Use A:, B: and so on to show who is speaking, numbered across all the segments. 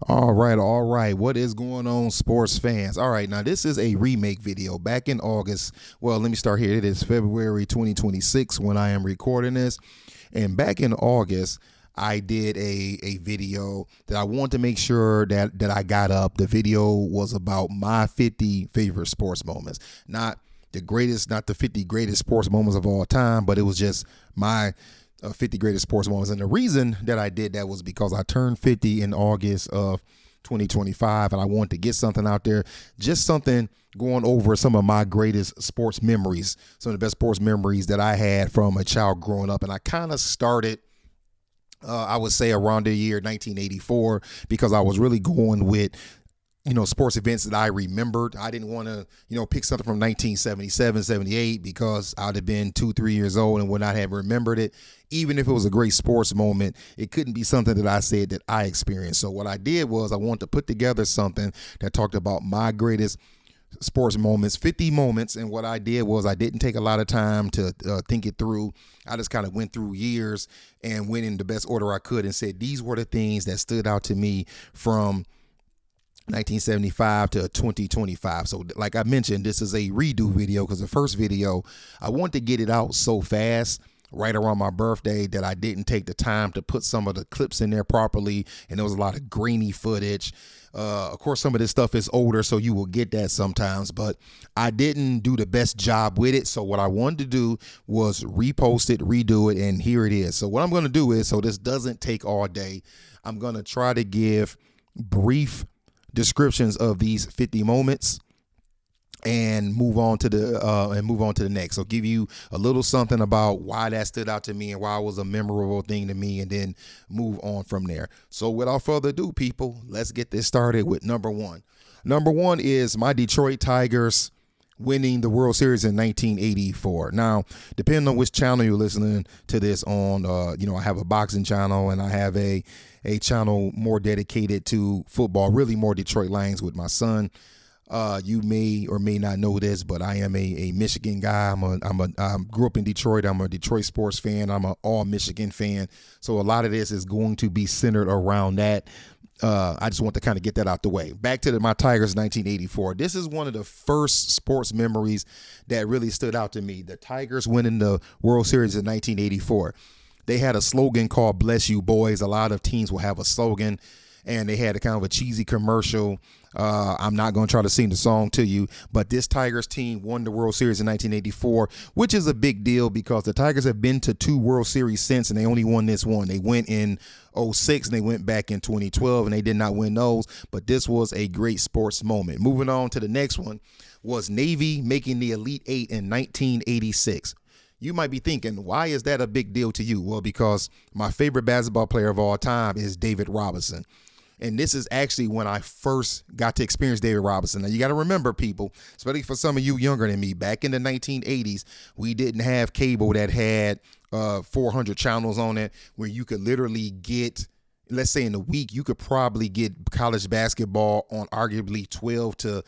A: All right, all right. What is going on, sports fans? All right, now this is a remake video back in August. Well, let me start here. It is February 2026 when I am recording this. And back in August, I did a video that I wanted to make sure that I got up. The video was about my 50 favorite sports moments. Not the greatest, not the 50 greatest sports moments of all time, but it was just my 50 greatest sports moments. And the reason that I did that was because I turned 50 in August of 2025, and I wanted to get something out there, just something going over some of my greatest sports memories, some of the best sports memories that I had from a child growing up. And I kind of started I would say around the year 1984 because I was really going with sports events that I remembered. I didn't want to pick something from 1977, 78 because I'd have been 2, 3 years old and would not have remembered it. Even if it was a great sports moment, it couldn't be something that I said that I experienced. So what I did was I wanted to put together something that talked about my greatest sports moments, 50 moments. And what I did was I didn't take a lot of time to think it through. I just kind of went through years and went in the best order I could and said these were the things that stood out to me from 1975 to 2025. So like I mentioned, this is a redo video because the first video, I wanted to get it out so fast right around my birthday that I didn't take the time to put some of the clips in there properly. And there was a lot of grainy footage. Of course, some of this stuff is older, so you will get that sometimes, but I didn't do the best job with it. So what I wanted to do was repost it, redo it, and here it is. So what I'm going to do is, so this doesn't take all day, I'm going to try to give brief descriptions of these 50 moments and move on to the next. So give you a little something about why that stood out to me and why it was a memorable thing to me, and then move on from there. So without further ado, people, let's get this started with number one. Number one is my Detroit Tigers winning the World Series in 1984. Now, depending on which channel you're listening to this on, I have a boxing channel and I have a channel more dedicated to football, really more Detroit Lions with my son. You may or may not know this, but I am a Michigan guy. I grew up in Detroit. I'm a Detroit sports fan. I'm an all Michigan fan. So a lot of this is going to be centered around that. I just want to kind of get that out the way. Back to my Tigers 1984. This is one of the first sports memories that really stood out to me. The Tigers winning the World Series in 1984. They had a slogan called "Bless You Boys." A lot of teams will have a slogan, and they had a kind of a cheesy commercial. I'm not going to try to sing the song to you, but this Tigers team won the World Series in 1984, which is a big deal because the Tigers have been to 2 World Series since, and they only won this one. They went in '06 and they went back in 2012, and they did not win those, but this was a great sports moment. Moving on to the next one was Navy making the Elite Eight in 1986. You might be thinking, why is that a big deal to you? Well, because my favorite basketball player of all time is David Robinson. And this is actually when I first got to experience David Robinson. Now, you got to remember, people, especially for some of you younger than me, back in the 1980s, we didn't have cable that had 400 channels on it where you could literally get, let's say in a week, you could probably get college basketball on arguably 12 to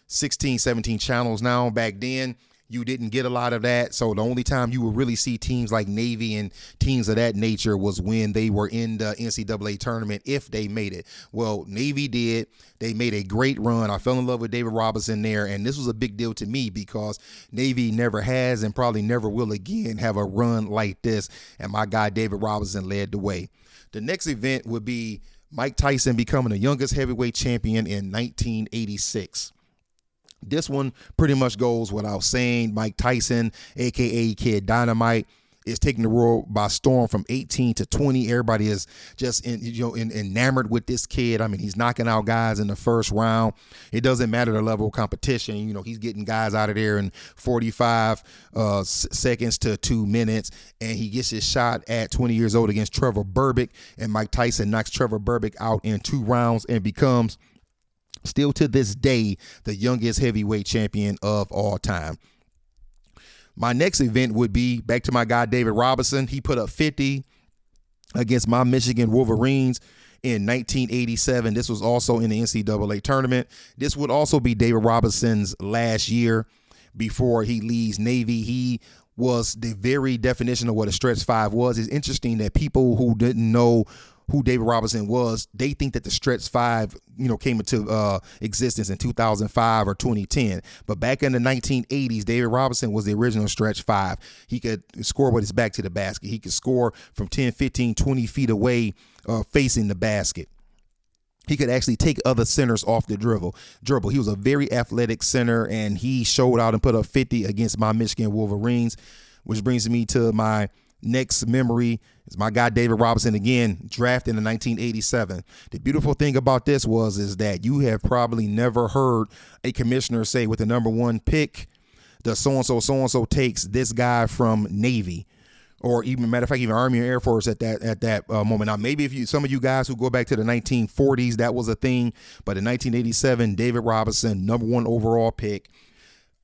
A: 16, 17 channels. Now, back then, you didn't get a lot of that. So the only time you would really see teams like Navy and teams of that nature was when they were in the NCAA tournament, if they made it. Well, Navy did. They made a great run. I fell in love with David Robinson there. And this was a big deal to me because Navy never has and probably never will again have a run like this. And my guy, David Robinson, led the way. The next event would be Mike Tyson becoming the youngest heavyweight champion in 1986. This one pretty much goes without saying. Mike Tyson, a.k.a. Kid Dynamite, is taking the world by storm from 18 to 20. Everybody is just enamored with this kid. I mean, he's knocking out guys in the first round. It doesn't matter the level of competition. He's getting guys out of there in 45 seconds to 2 minutes, and he gets his shot at 20 years old against Trevor Berbick, and Mike Tyson knocks Trevor Berbick out in 2 rounds and becomes, still to this day, the youngest heavyweight champion of all time. My next event would be back to my guy, David Robinson. He put up 50 against my Michigan Wolverines in 1987. This was also in the NCAA tournament. This would also be David Robinson's last year before he leaves Navy. He was the very definition of what a stretch five was. It's interesting that people who didn't know who David Robinson was, they think that the stretch five, came into existence in 2005 or 2010. But back in the 1980s, David Robinson was the original stretch five. He could score with his back to the basket. He could score from 10, 15, 20 feet away facing the basket. He could actually take other centers off the dribble. He was a very athletic center, and he showed out and put up 50 against my Michigan Wolverines, which brings me to my next memory. It's my guy David Robinson, again, drafted in 1987. The beautiful thing about this is that you have probably never heard a commissioner say with the number one pick, the so-and-so takes this guy from Navy. Or even, matter of fact, even Army or Air Force at that moment. Now, maybe if some of you guys who go back to the 1940s, that was a thing. But in 1987, David Robinson, number one overall pick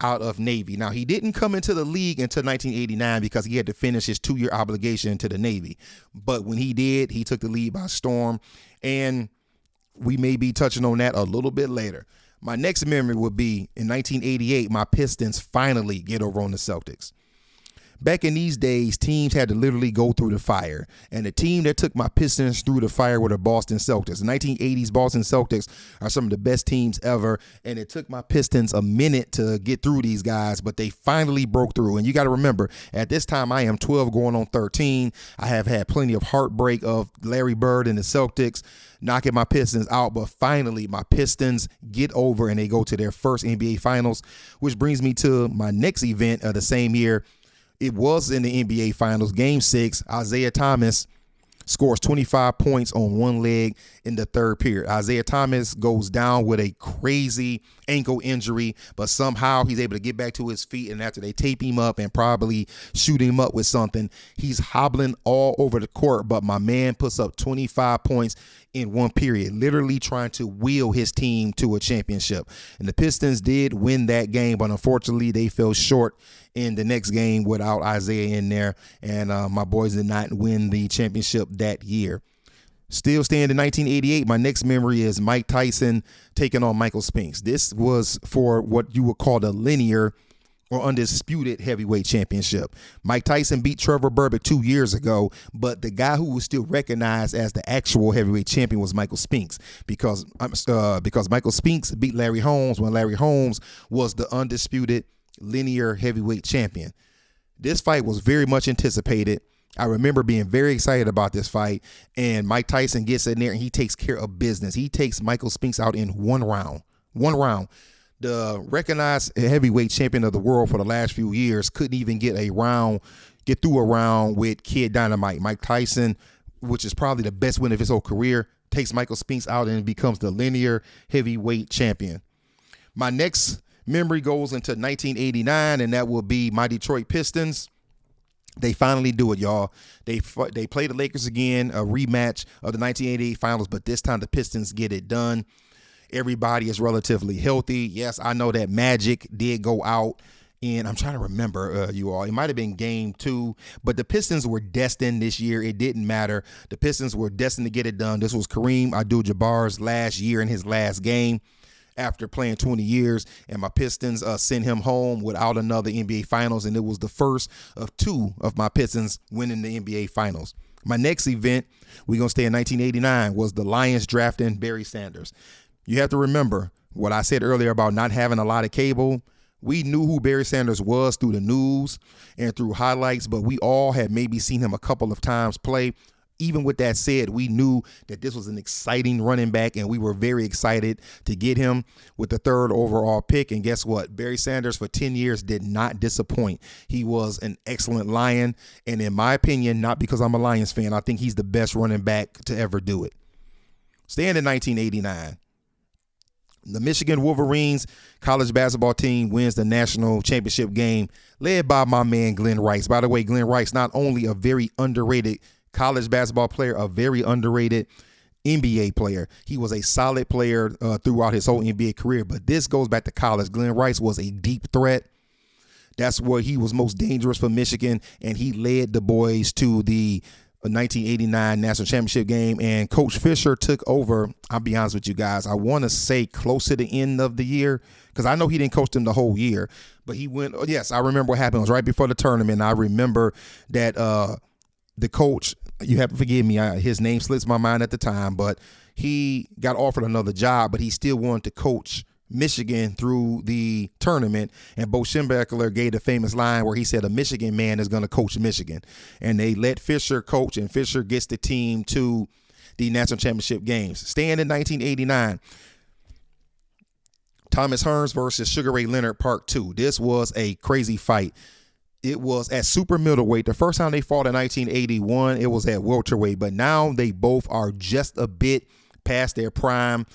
A: out of Navy. Now, he didn't come into the league until 1989 because he had to finish his 2-year obligation to the Navy. But when he did, he took the league by storm. And we may be touching on that a little bit later. My next memory would be in 1988, my Pistons finally get over on the Celtics. Back in these days, teams had to literally go through the fire. And the team that took my Pistons through the fire were the Boston Celtics. The 1980s Boston Celtics are some of the best teams ever. And it took my Pistons a minute to get through these guys, but they finally broke through. And you got to remember, at this time, I am 12 going on 13. I have had plenty of heartbreak of Larry Bird and the Celtics knocking my Pistons out. But finally, my Pistons get over and they go to their first NBA Finals, which brings me to my next event of the same year. It was in the NBA Finals, Game 6. Isaiah Thomas scores 25 points on one leg in the third period. Isaiah Thomas goes down with a crazy ankle injury, but somehow he's able to get back to his feet. And after they tape him up and probably shoot him up with something, he's hobbling all over the court. But my man puts up 25 points in one period, literally trying to wheel his team to a championship. And the Pistons did win that game, but unfortunately they fell short in the next game without Isaiah in there. And my boys did not win the championship that year. Still staying in 1988, my next memory is Mike Tyson taking on Michael Spinks. This was for what you would call the linear or undisputed heavyweight championship. Mike Tyson beat Trevor Berbick 2 years ago, but the guy who was still recognized as the actual heavyweight champion was Michael Spinks because Michael Spinks beat Larry Holmes when Larry Holmes was the undisputed linear heavyweight champion. This fight was very much anticipated. I remember being very excited about this fight, and Mike Tyson gets in there and he takes care of business. He takes Michael Spinks out in one round. The recognized heavyweight champion of the world for the last few years couldn't even get through a round with Kid Dynamite. Mike Tyson, which is probably the best win of his whole career, takes Michael Spinks out and becomes the linear heavyweight champion. My next memory goes into 1989, and that will be my Detroit Pistons. They finally do it, y'all. They play the Lakers again, a rematch of the 1988 finals, but this time the Pistons get it done. Everybody is relatively healthy. Yes, I know that Magic did go out, and I'm trying to remember, you all. It might have been game 2, but the Pistons were destined this year. It didn't matter. The Pistons were destined to get it done. This was Kareem Abdul-Jabbar's last year in his last game after playing 20 years, and my Pistons sent him home without another NBA Finals, and it was the first of 2 of my Pistons winning the NBA Finals. My next event, we're going to stay in 1989, was the Lions drafting Barry Sanders. You have to remember what I said earlier about not having a lot of cable. We knew who Barry Sanders was through the news and through highlights, but we all had maybe seen him a couple of times play. Even with that said, we knew that this was an exciting running back, and we were very excited to get him with the 3rd overall pick. And guess what? Barry Sanders for 10 years did not disappoint. He was an excellent Lion, and in my opinion, not because I'm a Lions fan, I think he's the best running back to ever do it. Staying in 1989. The Michigan Wolverines college basketball team wins the national championship game led by my man Glenn Rice. By the way, Glenn Rice, not only a very underrated college basketball player, a very underrated NBA player. He was a solid player throughout his whole NBA career, but this goes back to college. Glenn Rice was a deep threat. That's where he was most dangerous for Michigan, and he led the boys to the 1989 national championship game, and Coach Fisher took over. I'll be honest with you guys, I want to say close to the end of the year, because I know he didn't coach them the whole year, but he went. Yes, I remember what happened. It was right before the tournament. I remember that the coach You have to forgive me. His name slips my mind at the time, but he got offered another job, but he still wanted to coach Michigan through the tournament. And Bo Schembechler gave the famous line where he said, a Michigan man is going to coach Michigan. And they let Fisher coach, and Fisher gets the team to the national championship games. Staying in 1989, Thomas Hearns versus Sugar Ray Leonard Part 2. This was a crazy fight. It was at super middleweight. The first time they fought in 1981, it was at welterweight, but now they both are just a bit past their prime,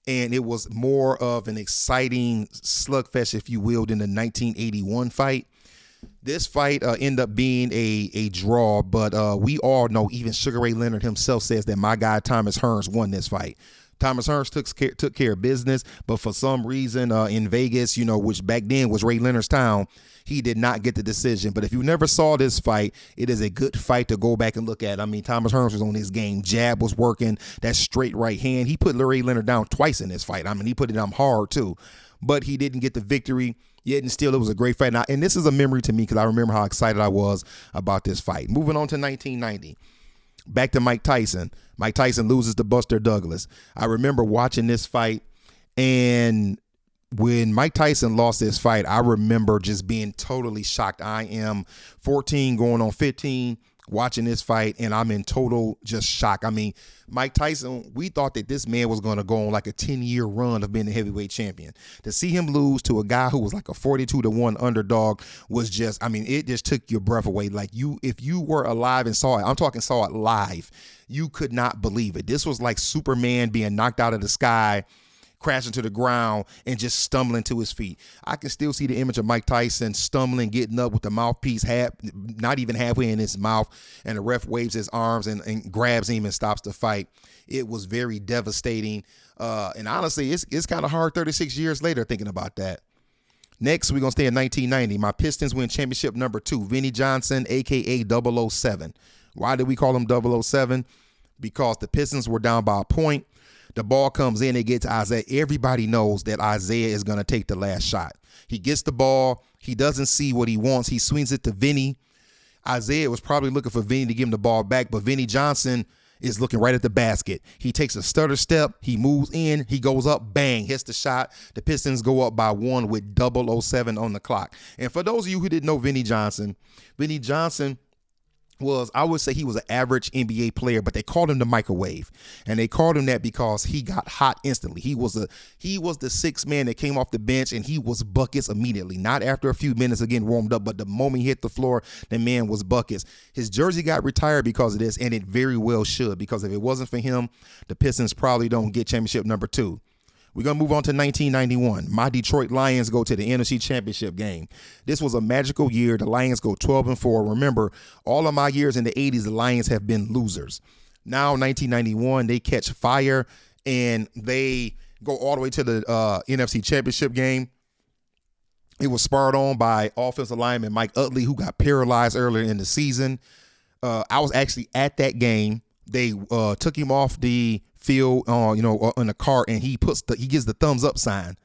A: and it was more of an exciting slugfest, if you will, than the 1981 fight. This fight ended up being a draw, but we all know, even Sugar Ray Leonard himself says that my guy Thomas Hearns won this fight. Thomas Hearns took care of business, but for some reason in Vegas, which back then was Ray Leonard's town, he did not get the decision. But if you never saw this fight, it is a good fight to go back and look at. I mean, Thomas Hearns was on his game. Jab was working. That straight right hand. He put Ray Leonard down twice in this fight. I mean, he put it down hard too. But he didn't get the victory. Yet and still, it was a great fight. Now, and this is a memory to me because I remember how excited I was about this fight. Moving on to 1990. Back to Mike Tyson. Mike Tyson loses to Buster Douglas. I remember watching this fight, and when Mike Tyson lost this fight, I remember just being totally shocked. I am 14 going on 15 watching this fight, and I'm in total just shock. I mean, Mike Tyson, we thought that this man was going to go on like a 10-year run of being a heavyweight champion. To see him lose to a guy who was like a 42-1 underdog was just, I mean, it just took your breath away. Like, if you were alive and saw it, I'm talking saw it live, you could not believe it. This was like Superman being knocked out of the sky, crashing to the ground, and just stumbling to his feet. I can still see the image of Mike Tyson stumbling, getting up with the mouthpiece not even halfway in his mouth, and the ref waves his arms and grabs him and stops the fight. It was very devastating. And honestly, it's kind of hard 36 years later thinking about that. Next, we're going to stay in 1990. My Pistons win championship number 2. Vinnie Johnson, a.k.a. 007. Why did we call him 007? Because the Pistons were down by a point. The ball comes in, it gets Isaiah. Everybody knows that Isaiah is going to take the last shot. He gets the ball. He doesn't see what he wants. He swings it to Vinny. Isaiah was probably looking for Vinny to give him the ball back, but Vinnie Johnson is looking right at the basket. He takes a stutter step. He moves in. He goes up, bang, hits the shot. The Pistons go up by 1 with 007 on the clock. And for those of you who didn't know Vinnie Johnson was, I would say he was an average NBA player, but they called him the microwave, and they called him that because he got hot instantly. He was the sixth man that came off the bench, and he was buckets immediately. Not after a few minutes of getting warmed up, but the moment he hit the floor, the man was buckets. His jersey got retired because of this, and it very well should, because if it wasn't for him, the Pistons probably don't get championship number 2. We're going to move on to 1991. My Detroit Lions go to the NFC Championship game. This was a magical year. The Lions go 12-4. Remember, all of my years in the 80s, the Lions have been losers. Now, 1991, they catch fire, and they go all the way to the NFC Championship game. It was spurred on by offensive lineman Mike Utley, who got paralyzed earlier in the season. I was actually at that game. They took him off the field, in the car, and he gives the thumbs up sign,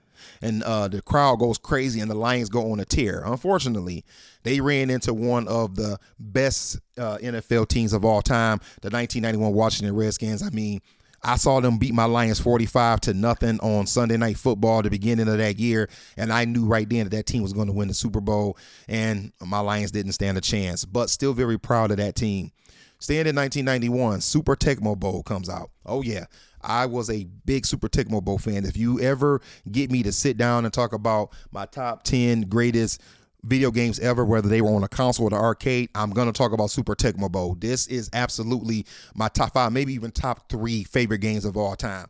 A: and the crowd goes crazy, and the Lions go on a tear. Unfortunately, they ran into one of the best NFL teams of all time, the 1991 Washington Redskins. I mean, I saw them beat my Lions 45-0 on Sunday Night Football at the beginning of that year, and I knew right then that team was going to win the Super Bowl, and my Lions didn't stand a chance, but still very proud of that team. Staying in 1991, Super Tecmo Bowl comes out. Oh, yeah. I was a big Super Tecmo Bowl fan. If you ever get me to sit down and talk about my top 10 greatest video games ever, whether they were on a console or the arcade, I'm going to talk about Super Tecmo Bowl. This is absolutely my top 5, maybe even top 3 favorite games of all time.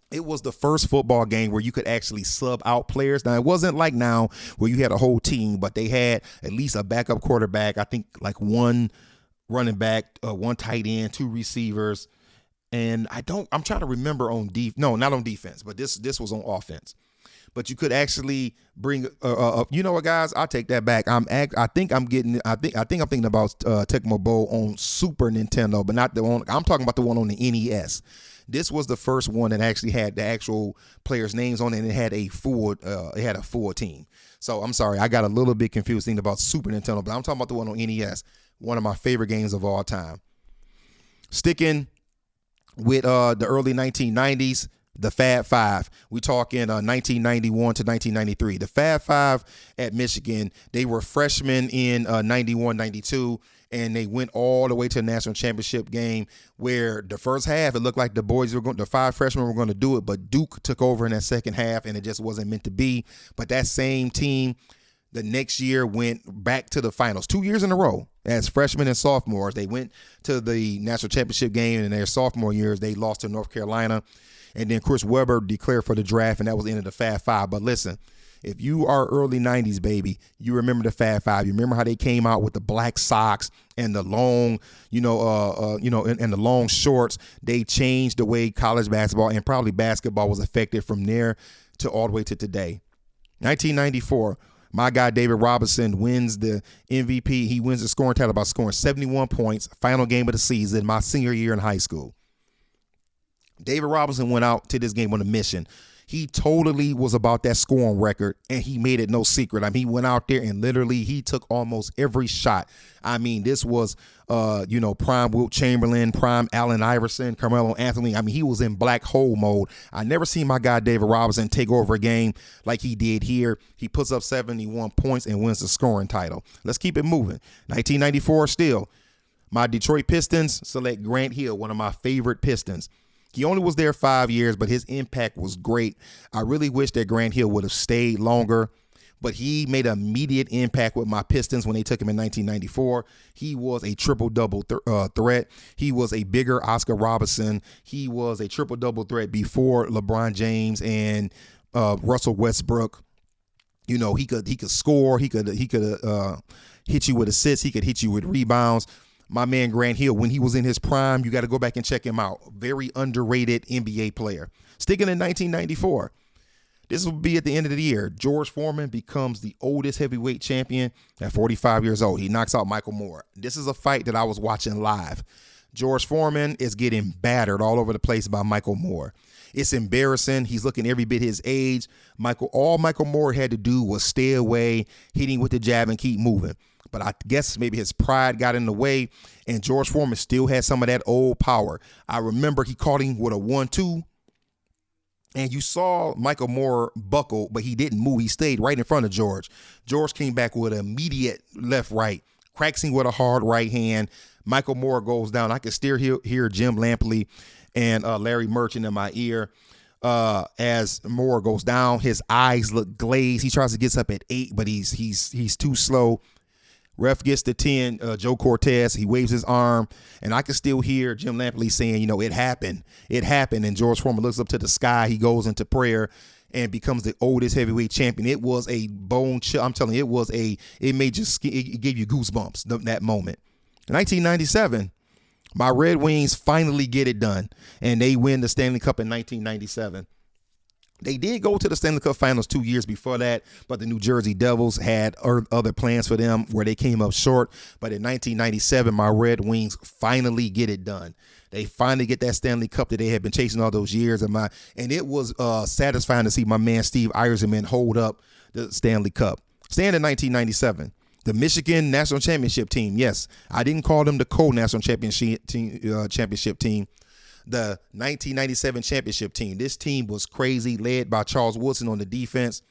A: It was the first football game where you could actually sub out players. Now, it wasn't like now where you had a whole team, but they had at least a backup quarterback, I think like one running back, one tight end, 2 receivers, and I'm trying to remember not on defense, but this was on offense. But you could actually bring, you know what, guys? I'll take that back. I think I'm thinking about Tecmo Bowl on Super Nintendo, but not the one. I'm talking about the one on the NES. This was the first one that actually had the actual players' names on it, and it had a full team. So I'm sorry, I got a little bit confused thinking about Super Nintendo, but I'm talking about the one on NES. One of my favorite games of all time. Sticking with the early 1990s, the Fab Five. We talking 1991 to 1993. The Fab Five at Michigan, they were freshmen in 91, 92, and they went all the way to the national championship game where the first half, it looked like the five freshmen were going to do it, but Duke took over in that second half, and it just wasn't meant to be. But that same team the next year went back to the finals 2 years in a row as freshmen and sophomores. They went to the national championship game, and in their sophomore years, they lost to North Carolina. And then Chris Webber declared for the draft, and that was the end of the Fab Five. But listen, if you are early 90s, baby, you remember the Fab Five. You remember how they came out with the black socks and the long, and the long shorts. They changed the way college basketball and probably basketball was affected from there to all the way to today. 1994. My guy, David Robinson, wins the MVP. He wins the scoring title by scoring 71 points, final game of the season, my senior year in high school. David Robinson went out to this game on a mission. He totally was about that scoring record, and he made it no secret. I mean, he went out there and literally he took almost every shot. I mean, this was, prime Wilt Chamberlain, prime Allen Iverson, Carmelo Anthony. I mean, he was in black hole mode. I never seen my guy David Robinson take over a game like he did here. He puts up 71 points and wins the scoring title. Let's keep it moving. 1994 still. My Detroit Pistons select Grant Hill, one of my favorite Pistons. He only was there 5 years, but his impact was great. I really wish that Grant Hill would have stayed longer, but he made an immediate impact with my Pistons when they took him in 1994. He was a triple-double threat. He was a bigger Oscar Robertson. He was a triple-double threat before LeBron James and Russell Westbrook. You know, he could score. He could hit you with assists. He could hit you with rebounds. My man Grant Hill, when he was in his prime, you got to go back and check him out. Very underrated NBA player. Sticking in 1994, this will be at the end of the year. George Foreman becomes the oldest heavyweight champion at 45 years old. He knocks out Michael Moore. This is a fight that I was watching live. George Foreman is getting battered all over the place by Michael Moore. It's embarrassing. He's looking every bit his age. All Michael Moore had to do was stay away, hitting with the jab, and keep moving. But I guess maybe his pride got in the way, and George Foreman still had some of that old power. I remember he caught him with a 1-2, and you saw Michael Moore buckle, but he didn't move. He stayed right in front of George. George came back with an immediate left-right, cracks him with a hard right hand. Michael Moore goes down. I can still hear Jim Lampley and Larry Merchant in my ear as Moore goes down. His eyes look glazed. He tries to get up at 8, but he's too slow. Ref gets to 10, Joe Cortez. He waves his arm, and I can still hear Jim Lampley saying, it happened. It happened. And George Foreman looks up to the sky. He goes into prayer and becomes the oldest heavyweight champion. It was a bone chill. I'm telling you, it gave you goosebumps that moment. 1997, my Red Wings finally get it done, and they win the Stanley Cup in 1997. They did go to the Stanley Cup Finals 2 years before that, but the New Jersey Devils had other plans for them where they came up short. But in 1997, my Red Wings finally get it done. They finally get that Stanley Cup that they had been chasing all those years. And it was satisfying to see my man Steve Yzerman hold up the Stanley Cup. Staying in 1997. The Michigan National Championship team. Yes, I didn't call them the co-national championship team. The 1997 championship team. This team was crazy, led by Charles Woodson on the defense.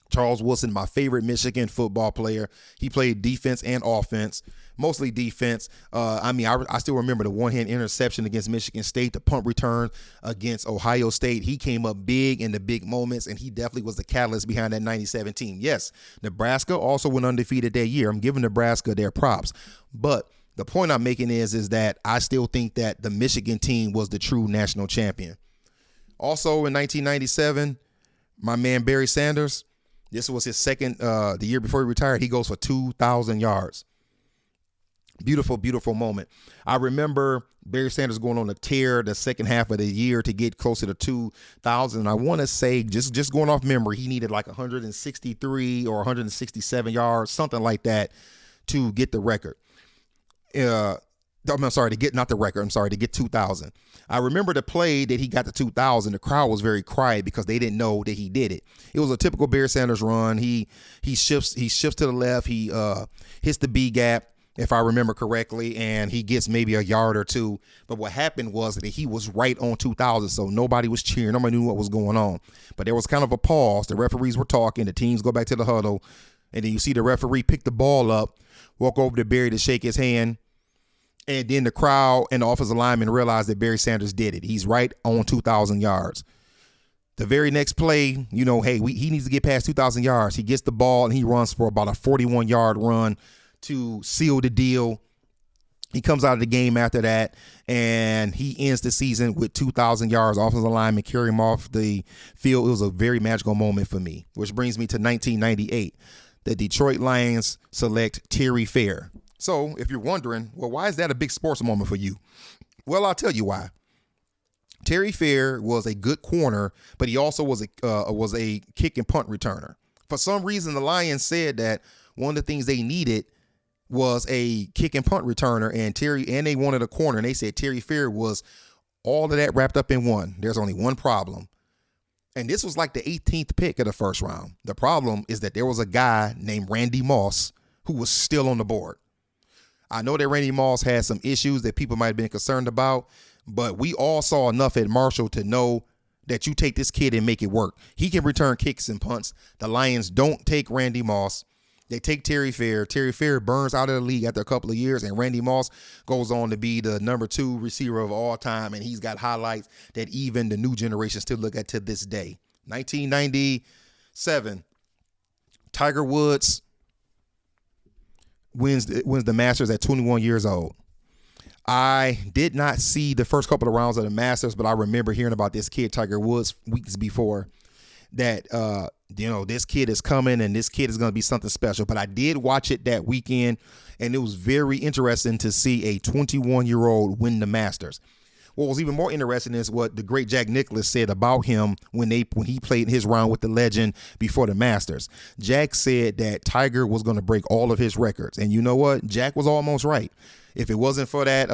A: Charles Woodson, my favorite Michigan football player. He played defense and offense, mostly defense. I still remember the one-hand interception against Michigan State, the punt return against Ohio State. He came up big in the big moments, and he definitely was the catalyst behind that 97 team. Yes, Nebraska also went undefeated that year. I'm giving Nebraska their props. But the point I'm making is that I still think that the Michigan team was the true national champion. Also in 1997, my man Barry Sanders, this was his second, the year before he retired, he goes for 2,000 yards. Beautiful, beautiful moment. I remember Barry Sanders going on a tear the second half of the year to get closer to 2,000. I want to say, just going off memory, he needed like 163 or 167 yards, something like that, to get the record. To get 2,000. I remember the play that he got to 2,000. The crowd was very quiet because they didn't know that he did it. It was a typical Barry Sanders run. He shifts to the left. He hits the B gap. if I remember correctly, and he gets maybe a yard or two. But what happened was that he was right on 2000, so nobody was cheering. Nobody knew what was going on. But there was kind of a pause. The referees were talking. The teams go back to the huddle, and then you see the referee pick the ball up, walk over to Barry to shake his hand, and then the crowd and the offensive lineman realize that Barry Sanders did it. He's right on 2,000 yards. The very next play, hey, he needs to get past 2,000 yards. He gets the ball, and he runs for about a 41-yard run to seal the deal. He comes out of the game after that, and he ends the season with 2,000 yards. Offensive lineman carry him off the field. It was a very magical moment for me, which brings me to 1998. The Detroit Lions select Terry Fair. So if you're wondering, well, why is that a big sports moment for you? Well, I'll tell you why. Terry Fair was a good corner, but he also was a kick and punt returner. For some reason, the Lions said that one of the things they needed was a kick and punt returner, and they wanted a corner, and they said Terry Fair was all of that wrapped up in one. There's only one problem. And this was like the 18th pick of the first round. The problem is that there was a guy named Randy Moss who was still on the board. I know that Randy Moss had some issues that people might have been concerned about, but we all saw enough at Marshall to know that you take this kid and make it work. He can return kicks and punts. The Lions don't take Randy Moss. They take Terry Fair. Terry Fair burns out of the league after a couple of years, and Randy Moss goes on to be the number 2 receiver of all time, and he's got highlights that even the new generation still look at to this day. 1997, Tiger Woods wins the Masters at 21 years old. I did not see the first couple of rounds of the Masters, but I remember hearing about this kid, Tiger Woods, weeks before that, this kid is coming and this kid is going to be something special. But I did watch it that weekend, and it was very interesting to see a 21-year-old win the Masters. What was even more interesting is what the great Jack Nicklaus said about him when he played his round with the legend before the Masters. Jack said that Tiger was going to break all of his records. And you know what? Jack was almost right. If it wasn't for that,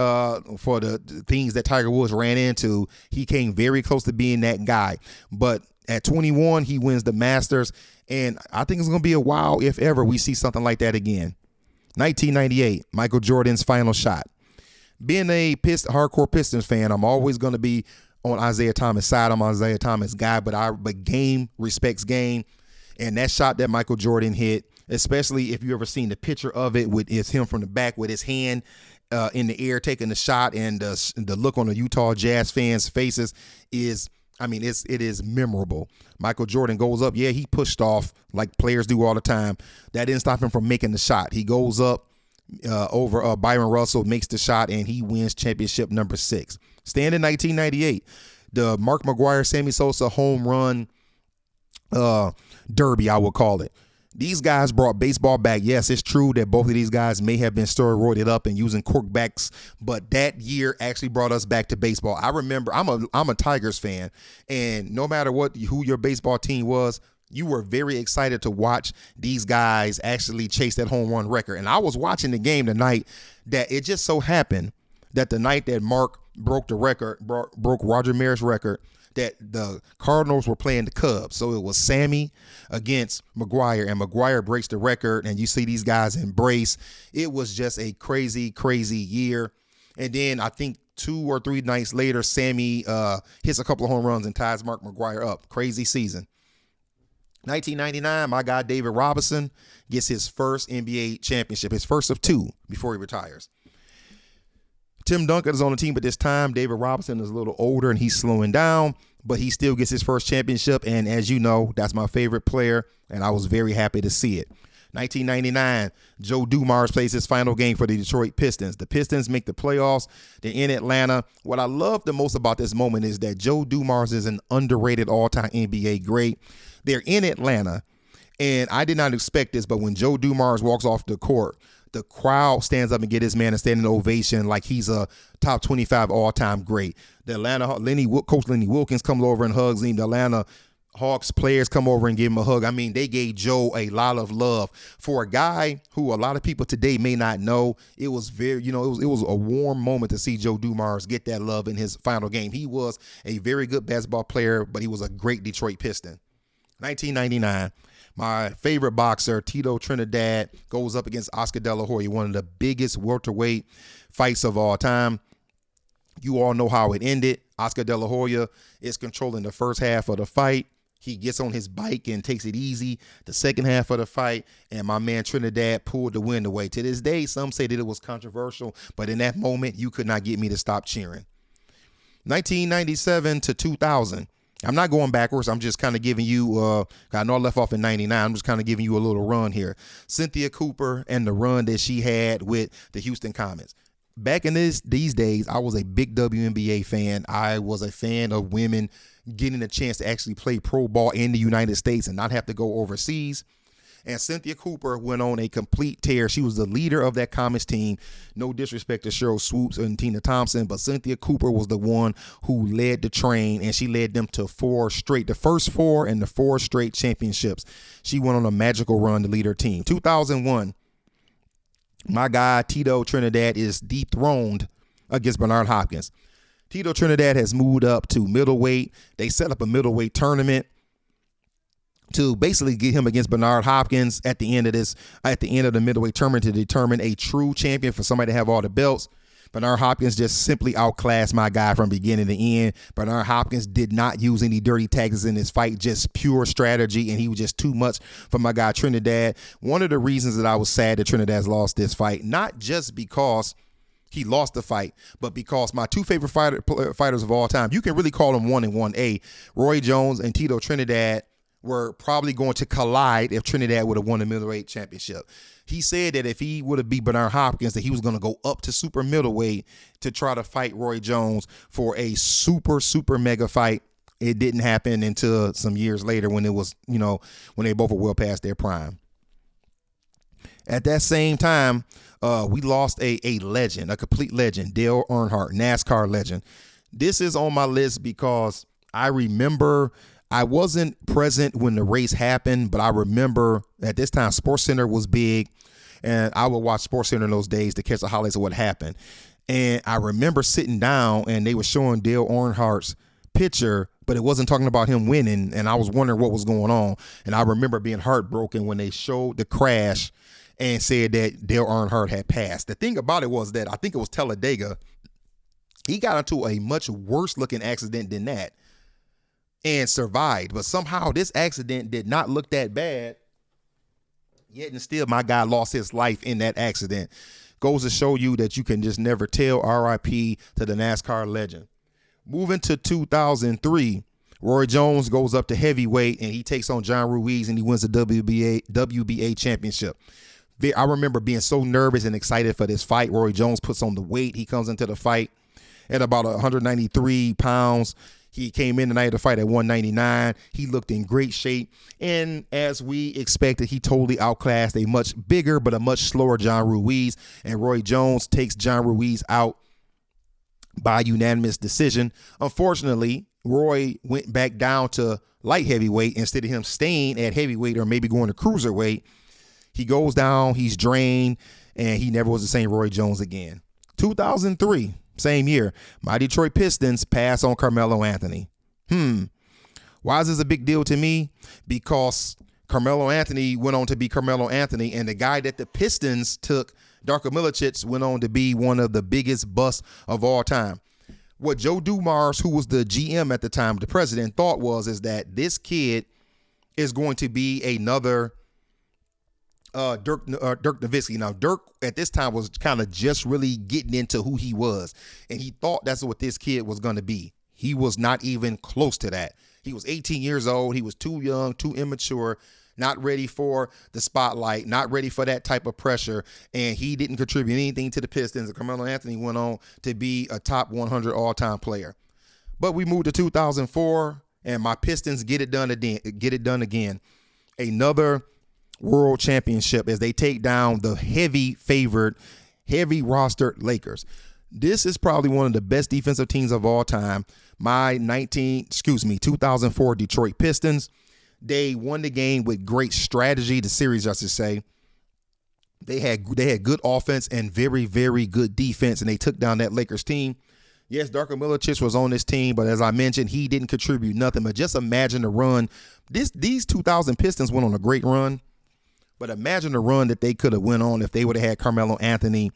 A: for the things that Tiger Woods ran into, he came very close to being that guy. But at 21, he wins the Masters, and I think it's going to be a while, if ever, we see something like that again. 1998, Michael Jordan's final shot. Being a hardcore Pistons fan, I'm always going to be on Isaiah Thomas' side. I'm an Isaiah Thomas guy, but game respects game, and that shot that Michael Jordan hit, especially if you ever seen the picture of it, it's him from the back with his hand in the air taking the shot, and the look on the Utah Jazz fans' faces it is memorable. Michael Jordan goes up. Yeah, he pushed off like players do all the time. That didn't stop him from making the shot. He goes up over Byron Russell, makes the shot, and he wins championship number 6. Staying in 1998, the Mark McGwire, Sammy Sosa home run derby, I would call it. These guys brought baseball back. Yes, it's true that both of these guys may have been steroided up and using corkbacks, but that year actually brought us back to baseball. I remember I'm a Tigers fan, and no matter who your baseball team was, you were very excited to watch these guys actually chase that home run record. And I was watching the game tonight that it just so happened that the night that Mark broke the record, broke Roger Maris' record, that the Cardinals were playing the Cubs. So it was Sammy against McGwire, and McGwire breaks the record, and you see these guys embrace. It was just a crazy, crazy year. And then I think 2 or 3 nights later, Sammy hits a couple of home runs and ties Mark McGwire up. Crazy season. 1999, my guy David Robinson gets his first NBA championship, his first of 2 before he retires. Tim Duncan is on the team at this time. David Robinson is a little older and he's slowing down, but he still gets his first championship. And as you know, that's my favorite player, and I was very happy to see it. 1999, Joe Dumars plays his final game for the Detroit Pistons. The Pistons make the playoffs. They're in Atlanta. What I love the most about this moment is that Joe Dumars is an underrated all-time NBA great. They're in Atlanta, and I did not expect this, but when Joe Dumars walks off the court, the crowd stands up and get this man a standing ovation like he's a top 25 all-time great. The Atlanta Coach Lenny Wilkins comes over and hugs him. The Atlanta Hawks players come over and give him a hug. I mean, they gave Joe a lot of love. For a guy who a lot of people today may not know, it was very, it was a warm moment to see Joe Dumars get that love in his final game. He was a very good basketball player, but he was a great Detroit Piston. 1999, My favorite boxer, Tito Trinidad, goes up against Oscar De La Hoya, one of the biggest welterweight fights of all time. You all know how it ended. Oscar De La Hoya is controlling the first half of the fight. He gets on his bike and takes it easy the second half of the fight, and my man Trinidad pulled the win away. To this day, some say that it was controversial, but in that moment, you could not get me to stop cheering. 1997 to 2000. I'm not going backwards. I'm just kind of giving you, I know I left off in 99. I'm just kind of giving you a little run here. Cynthia Cooper and the run that she had with the Houston Comets. Back in these days, I was a big WNBA fan. I was a fan of women getting a chance to actually play pro ball in the United States and not have to go overseas. And Cynthia Cooper went on a complete tear. She was the leader of that Comets team. No disrespect to Cheryl Swoops and Tina Thompson, but Cynthia Cooper was the one who led the train, and she led them to the first 4 and the 4 straight championships. She went on a magical run to lead her team. 2001, my guy Tito Trinidad is dethroned against Bernard Hopkins. Tito Trinidad has moved up to middleweight. They set up a middleweight tournament to basically get him against Bernard Hopkins at the end of the middleweight tournament to determine a true champion for somebody to have all the belts. Bernard Hopkins just simply outclassed my guy from beginning to end. Bernard Hopkins did not use any dirty tactics in this fight, just pure strategy, and he was just too much for my guy Trinidad. One of the reasons that I was sad that Trinidad lost this fight, not just because he lost the fight, but because my two favorite fighters of all time, you can really call them 1 and 1A, Roy Jones and Tito Trinidad, were probably going to collide if Trinidad would have won the middleweight championship. He said that if he would have beat Bernard Hopkins, that he was going to go up to super middleweight to try to fight Roy Jones for a super mega fight. It didn't happen until some years later when it was, when they both were well past their prime. At that same time, we lost a legend, a complete legend, Dale Earnhardt, NASCAR legend. This is on my list because I remember I wasn't present when the race happened, but I remember at this time SportsCenter was big, and I would watch SportsCenter in those days to catch the highlights of what happened. And I remember sitting down, and they were showing Dale Earnhardt's picture, but it wasn't talking about him winning, and I was wondering what was going on. And I remember being heartbroken when they showed the crash and said that Dale Earnhardt had passed. The thing about it was that I think it was Talladega. He got into a much worse looking accident than that and survived. But somehow this accident did not look that bad. Yet and still, my guy lost his life in that accident. Goes to show you that you can just never tell. RIP to the NASCAR legend. Moving to 2003, Roy Jones goes up to heavyweight and he takes on John Ruiz and he wins the WBA championship. I remember being so nervous and excited for this fight. Roy Jones puts on the weight. He comes into the fight at about 193 pounds. He came in the night of the fight at 199. He looked in great shape. And as we expected, he totally outclassed a much bigger but a much slower John Ruiz. And Roy Jones takes John Ruiz out by unanimous decision. Unfortunately, Roy went back down to light heavyweight instead of him staying at heavyweight or maybe going to cruiserweight. He goes down, he's drained, and he never was the same Roy Jones again. 2003. Same year, my Detroit Pistons pass on Carmelo Anthony. Why is this a big deal to me? Because Carmelo Anthony went on to be Carmelo Anthony, and the guy that the Pistons took, Darko Milicic, went on to be one of the biggest busts of all time. What Joe Dumars, who was the GM at the time, the president, thought is that this kid is going to be another Dirk Nowitzki. Now, Dirk at this time was kind of just really getting into who he was, and he thought that's what this kid was going to be. He was not even close to that. He was 18 years old. He was too young, too immature, not ready for the spotlight, not ready for that type of pressure, and he didn't contribute anything to the Pistons. And Carmelo Anthony went on to be a top 100 all-time player. But we moved to 2004, and my Pistons get it done again. Another world championship as they take down the heavy favored, heavy rostered Lakers. This is probably one of the best defensive teams of all time. My 2004 Detroit Pistons. They won the game with great strategy, the series, I should say. They had good offense and very, very good defense, and they took down that Lakers team. Yes, Darko Milicic was on this team, but as I mentioned, he didn't contribute nothing. But just imagine the run. These 2000 Pistons went on a great run, but imagine the run that they could have went on if they would have had Carmelo Anthony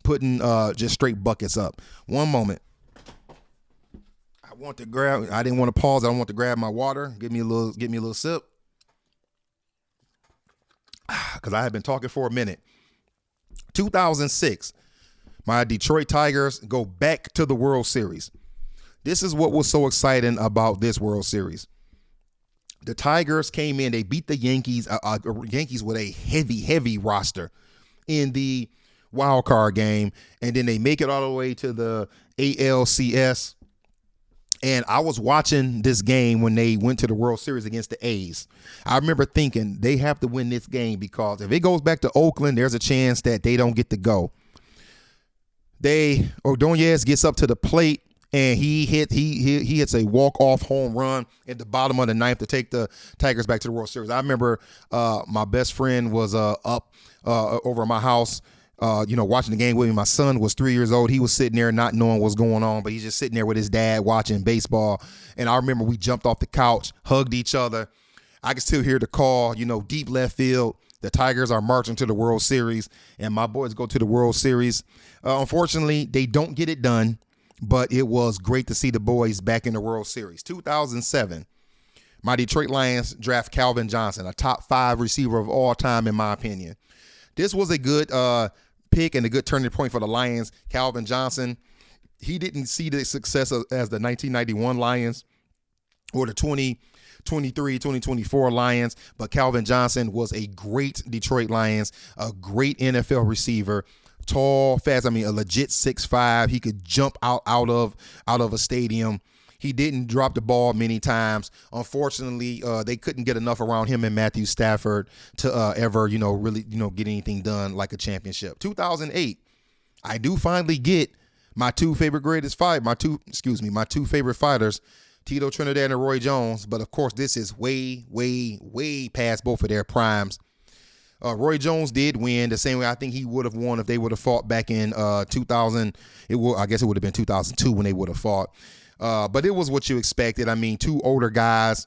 A: putting just straight buckets up. One moment. I didn't want to pause. I don't want to grab my water. Give me a little sip. Because I had been talking for a minute. 2006, my Detroit Tigers go back to the World Series. This is what was so exciting about this World Series. The Tigers came in. They beat the Yankees. Yankees with a heavy roster in the wild card game, and then they make it all the way to the ALCS. And I was watching this game when they went to the World Series against the A's. I remember thinking they have to win this game because if it goes back to Oakland, there's a chance that they don't get to go. Ordonez gets up to the plate and he hits a walk-off home run at the bottom of the ninth to take the Tigers back to the World Series. I remember my best friend was up over at my house, watching the game with me. My son was 3 years old. He was sitting there not knowing what's going on, but he's just sitting there with his dad watching baseball. And I remember we jumped off the couch, hugged each other. I can still hear the call, deep left field. The Tigers are marching to the World Series, and my boys go to the World Series. Unfortunately, they don't get it done, but it was great to see the boys back in the World Series. 2007, my Detroit Lions draft Calvin Johnson, a top 5 receiver of all time, in my opinion. This was a good pick and a good turning point for the Lions. Calvin Johnson, he didn't see the success as the 1991 Lions or the 2023, 2024 Lions, but Calvin Johnson was a great Detroit Lions, a great NFL receiver, tall, fast. A legit 6'5". He could jump out of a stadium. He didn't drop the ball many times. Unfortunately, they couldn't get enough around him and Matthew Stafford to ever, really, get anything done like a championship. 2008, I do finally get my two favorite fighters, Tito Trinidad and Roy Jones. But of course, this is way past both of their primes. Roy Jones did win the same way I think he would have won if they would have fought back in 2000. I guess it would have been 2002 when they would have fought. But it was what you expected. Two older guys,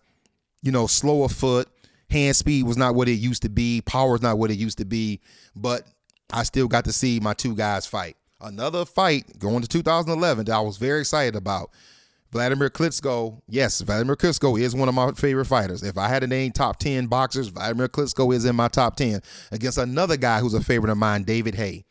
A: slow of foot. Hand speed was not what it used to be. Power is not what it used to be. But I still got to see my two guys fight. Another fight going to 2011 that I was very excited about. Vladimir Klitschko. Yes, Vladimir Klitschko is one of my favorite fighters. If I had to name top 10 boxers, Vladimir Klitschko is in my top 10 against another guy who's a favorite of mine, David Haye.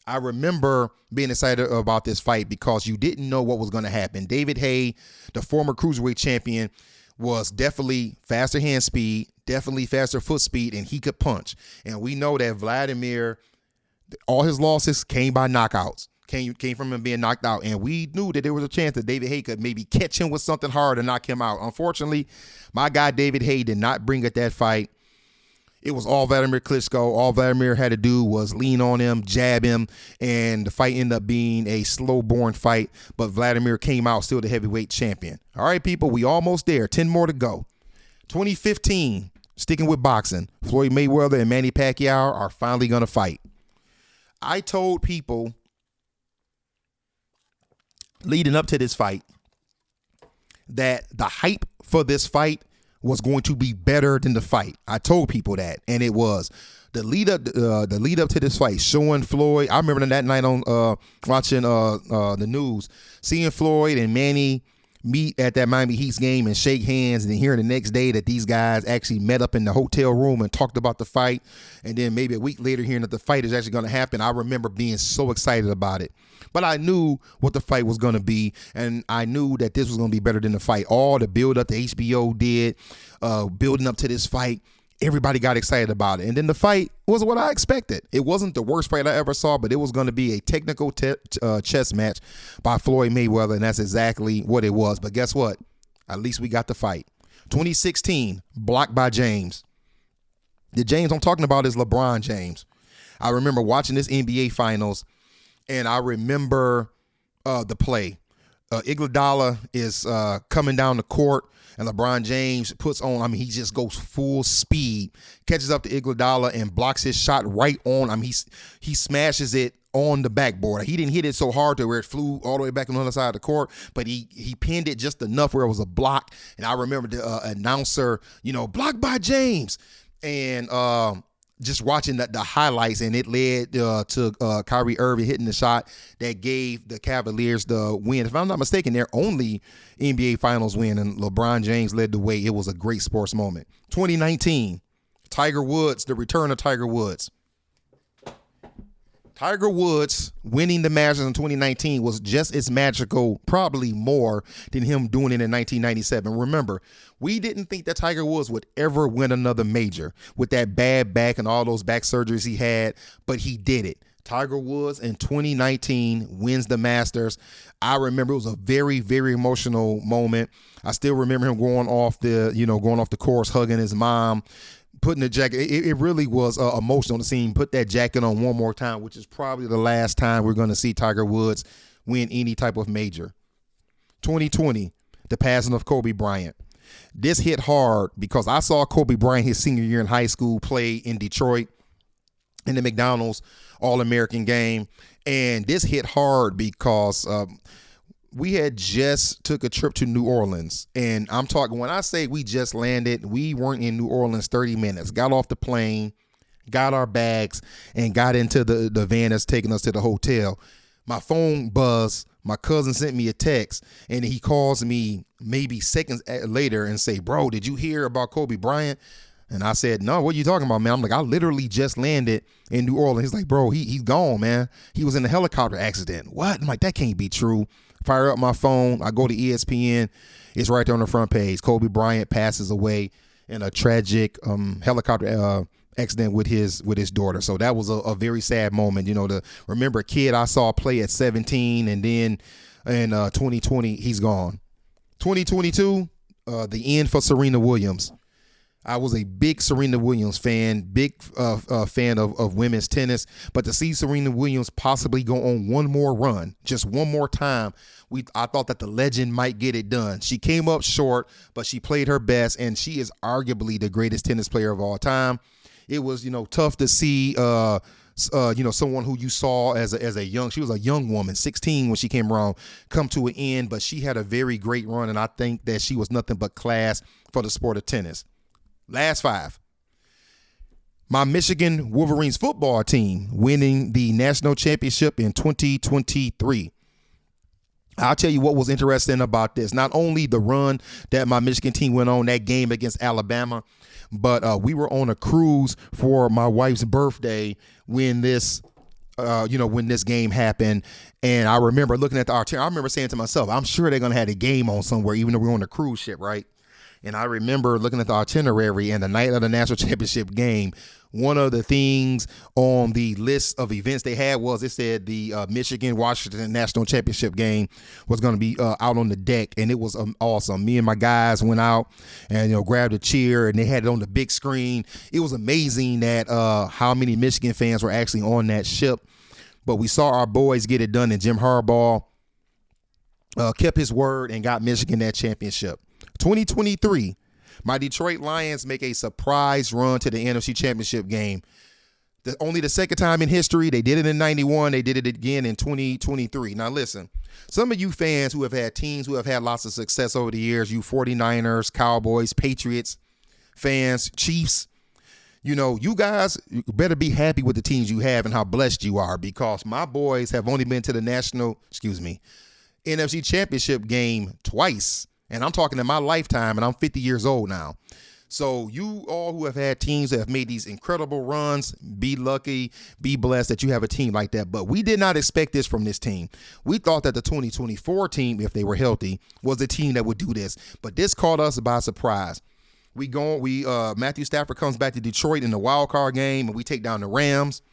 A: I remember being excited about this fight because you didn't know what was going to happen. David Haye, the former cruiserweight champion, was definitely faster hand speed, definitely faster foot speed, and he could punch. And we know that Vladimir, all his losses came by knockouts. Came from him being knocked out. And we knew that there was a chance that David Haye could maybe catch him with something hard and knock him out. Unfortunately, my guy David Haye did not bring it that fight. It was all Vladimir Klitschko. All Vladimir had to do was lean on him, jab him, and the fight ended up being a slow-born fight. But Vladimir came out still the heavyweight champion. All right, people, we almost there. 10 more to go. 2015, sticking with boxing, Floyd Mayweather and Manny Pacquiao are finally going to fight. I told people leading up to this fight that the hype for this fight was going to be better than the fight. I told people that, and it was. The lead up to this fight, showing Floyd. I remember that night on watching the news, seeing Floyd and Manny meet at that Miami Heat game and shake hands, and then hearing the next day that these guys actually met up in the hotel room and talked about the fight, and then maybe a week later hearing that the fight is actually going to happen. I remember being so excited about it. But I knew what the fight was going to be, and I knew that this was going to be better than the fight. All the build-up the HBO did, building up to this fight, everybody got excited about it. And then the fight was what I expected. It wasn't the worst fight I ever saw, but it was going to be a technical chess match by Floyd Mayweather, and that's exactly what it was. But guess what? At least we got the fight. 2016, blocked by James. The James I'm talking about is LeBron James. I remember watching this NBA Finals, and I remember the play. Iguodala is coming down the court, and LeBron James puts on, he just goes full speed, catches up to Iguodala and blocks his shot right on. He smashes it on the backboard. He didn't hit it so hard to where it flew all the way back on the other side of the court, but he pinned it just enough where it was a block. And I remember the announcer, blocked by James. And just watching the highlights, and it led to Kyrie Irving hitting the shot that gave the Cavaliers the win. If I'm not mistaken, their only NBA Finals win, and LeBron James led the way. It was a great sports moment. 2019, Tiger Woods, the return of Tiger Woods. Tiger Woods winning the Masters in 2019 was just as magical, probably more, than him doing it in 1997. Remember, we didn't think that Tiger Woods would ever win another major with that bad back and all those back surgeries he had, but he did it. Tiger Woods in 2019 wins the Masters. I remember it was a very, very emotional moment. I still remember him going off the course, hugging his mom, putting the jacket. It really was emotional to see him put that jacket on one more time, which is probably the last time we're going to see Tiger Woods win any type of major. 2020, the passing of Kobe Bryant. This hit hard because I saw Kobe Bryant his senior year in high school play in Detroit in the McDonald's All-American game. And this hit hard because we had just took a trip to New Orleans. And I'm talking, when I say we just landed, we weren't in New Orleans 30 minutes. Got off the plane, got our bags, and got into the van that's taking us to the hotel. My phone buzzed. My cousin sent me a text, and he calls me maybe seconds later and say, "Bro, did you hear about Kobe Bryant?" And I said, "No, what are you talking about, man?" I'm like, "I literally just landed in New Orleans." He's like, "Bro, he's gone, man. He was in a helicopter accident." What? I'm like, that can't be true. Fire up my phone. I go to ESPN. It's right there on the front page. Kobe Bryant passes away in a tragic helicopter accident with his daughter. So that was a very sad moment. To remember a kid I saw play at 17, and then in 2020 he's gone. 2022, the end for Serena Williams. I was a big Serena Williams fan, big fan of women's tennis, but to see Serena Williams possibly go on one more run, just one more time, I thought that the legend might get it done. She came up short, but she played her best, and she is arguably the greatest tennis player of all time. It was, tough to see, someone who you saw she was a young woman, 16 when she came around, come to an end, but she had a very great run, and I think that she was nothing but class for the sport of tennis. Last five. My Michigan Wolverines football team winning the national championship in 2023. I'll tell you what was interesting about this. Not only the run that my Michigan team went on, that game against Alabama, but we were on a cruise for my wife's birthday when this game happened. And I remember looking at the itinerary. I remember saying to myself, I'm sure they're going to have a game on somewhere, even though we're on a cruise ship, right? And I remember looking at the itinerary, and the night of the national championship game, one of the things on the list of events they had was, it said the Michigan-Washington national championship game was going to be out on the deck, and it was awesome. Me and my guys went out and grabbed a chair, and they had it on the big screen. It was amazing that how many Michigan fans were actually on that ship. But we saw our boys get it done, and Jim Harbaugh kept his word and got Michigan that championship. 2023, my Detroit Lions make a surprise run to the NFC Championship game. Only the second time in history. They did it in 91. They did it again in 2023. Now, listen, some of you fans who have had teams who have had lots of success over the years, you 49ers, Cowboys, Patriots fans, Chiefs, you guys better be happy with the teams you have and how blessed you are, because my boys have only been to the NFC Championship game twice. And I'm talking in my lifetime, and I'm 50 years old now. So you all who have had teams that have made these incredible runs, be lucky, be blessed that you have a team like that. But we did not expect this from this team. We thought that the 2024 team, if they were healthy, was the team that would do this. But this caught us by surprise. Matthew Stafford comes back to Detroit in the wild card game, and we take down the Rams.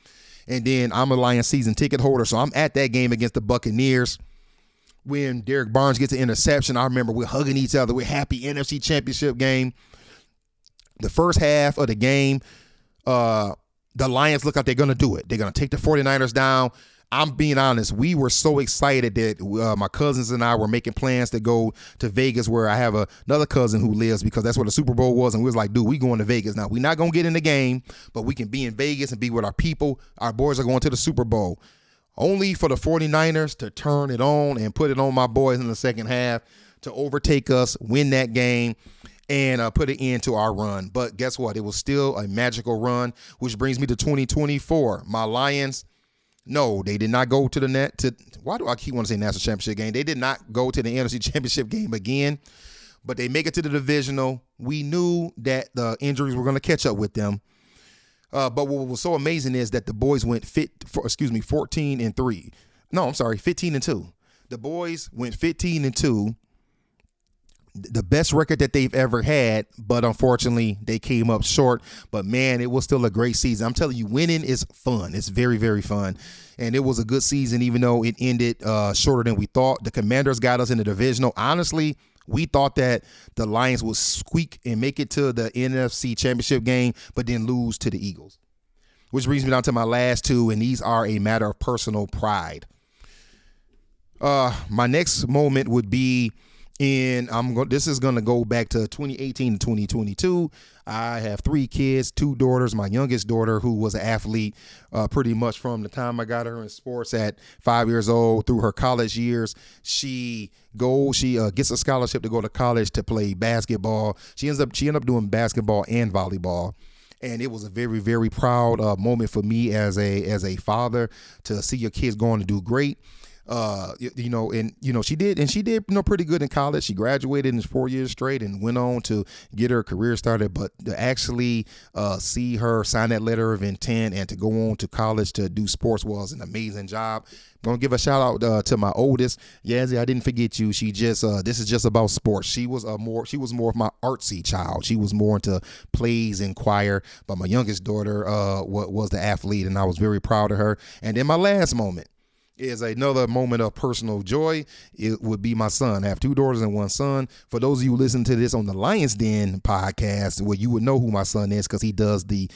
A: And then I'm a Lions season ticket holder, so I'm at that game against the Buccaneers. When Derek Barnes gets an interception, I remember we're hugging each other. We're happy. NFC Championship game. The first half of the game, the Lions look like they're going to do it. They're going to take the 49ers down. I'm being honest. We were so excited that my cousins and I were making plans to go to Vegas, where I have another cousin who lives, because that's where the Super Bowl was. And we was like, dude, we going to Vegas now. We're not going to get in the game, but we can be in Vegas and be with our people. Our boys are going to the Super Bowl. only for the 49ers to turn it on and put it on my boys in the second half to overtake us, win that game, and put an end to our run. But guess what? It was still a magical run, which brings me to 2024. My Lions, no, they did not go to the net. Why do I keep wanting to say national championship game? They did not go to the NFC championship game again, but they make it to the divisional. We knew that the injuries were going to catch up with them. But what was so amazing is that the boys went 14-3. No, I'm sorry, 15-2. The boys went 15-2. The best record that they've ever had, but unfortunately they came up short. But man, it was still a great season. I'm telling you, winning is fun. It's very, very fun. And it was a good season, even though it ended shorter than we thought. The Commanders got us in the divisional. Honestly, we thought that the Lions would squeak and make it to the NFC Championship game, but then lose to the Eagles. Which brings me down to my last two, and these are a matter of personal pride. My next moment would be this is going to go back to 2018 to 2022. I have 3 kids, 2 daughters. My youngest daughter, who was an athlete pretty much from the time I got her in sports at 5 years old through her college years. She gets a scholarship to go to college to play basketball. She ended up doing basketball and volleyball. And it was a very, very proud moment for me as a father to see your kids going to do great. She did pretty good in college. She graduated in 4 years straight and went on to get her career started. But to actually see her sign that letter of intent and to go on to college to do sports was an amazing job. Gonna give a shout out to my oldest, Yazzie. I didn't forget you. She just this is just about sports. She was more of my artsy child. She was more into plays and choir. But my youngest daughter was the athlete, and I was very proud of her. And then my last moment is another moment of personal joy. It would be my son. I have 2 daughters and 1 son. For those of you who listen to this on the Lions Den podcast, well, you would know who my son is because he does the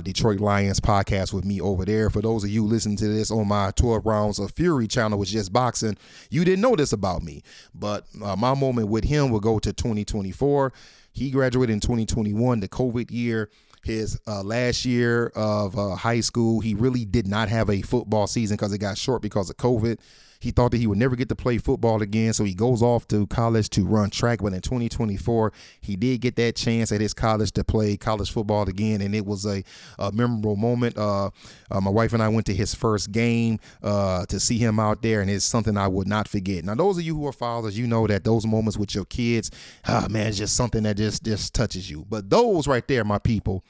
A: Detroit Lions podcast with me over there. For those of you who listen to this on my 12 Rounds of Fury channel, which is just boxing, you didn't know this about me. But my moment with him will go to 2024. He graduated in 2021, the COVID year. His last year of high school, he really did not have a football season because it got short because of COVID. He thought that he would never get to play football again, so he goes off to college to run track. But in 2024, he did get that chance at his college to play college football again, and it was a memorable moment. My wife and I went to his first game to see him out there, and it's something I would not forget. Now, those of you who are fathers, you know that those moments with your kids, man, it's just something that just touches you. But those right there, my people,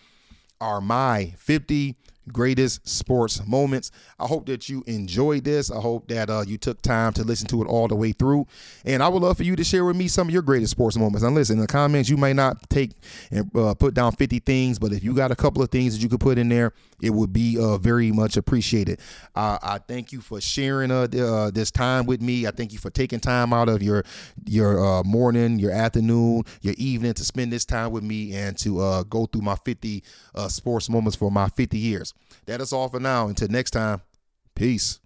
A: are my 50 greatest sports moments. I hope that you enjoyed this. I hope that you took time to listen to it all the way through. And I would love for you to share with me some of your greatest sports moments. And listen, in the comments, you may not take and put down 50 things, but if you got a couple of things that you could put in there, it would be very much appreciated. I thank you for sharing this time with me. I thank you for taking time out of your morning, your afternoon, your evening to spend this time with me and to go through my 50 sports moments for my 50 years. That is all for now. Until next time, peace.